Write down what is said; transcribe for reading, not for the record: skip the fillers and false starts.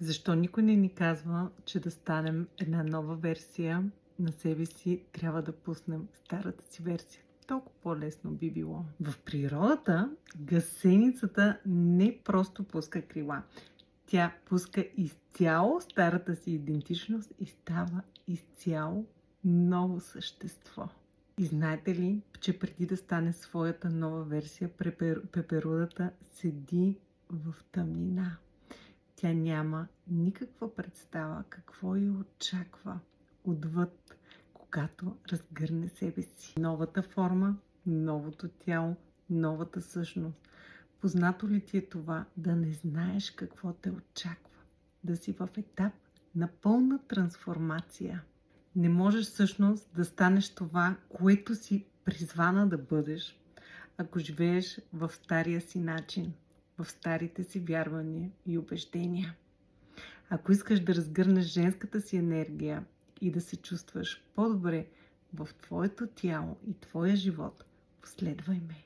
Защо никой не ни казва, че да станем една нова версия на себе си, трябва да пуснем старата си версия? Толкова по-лесно би било. В природата гъсеницата не просто пуска крила. Тя пуска изцяло старата си идентичност и става изцяло ново същество. И знаете ли, че преди да стане своята нова версия, пеперудата седи в тъмнина. Тя няма никаква представа какво я очаква отвъд, когато разгърне себе си. Новата форма, новото тяло, новата същност. Познато ли ти е това да не знаеш какво те очаква? Да си в етап на пълна трансформация. Не можеш всъщност да станеш това, което си призвана да бъдеш, ако живееш в стария си начин, в старите си вярвания и убеждения. Ако искаш да разгърнеш женската си енергия и да се чувстваш по-добре в твоето тяло и твоя живот, последвай ме.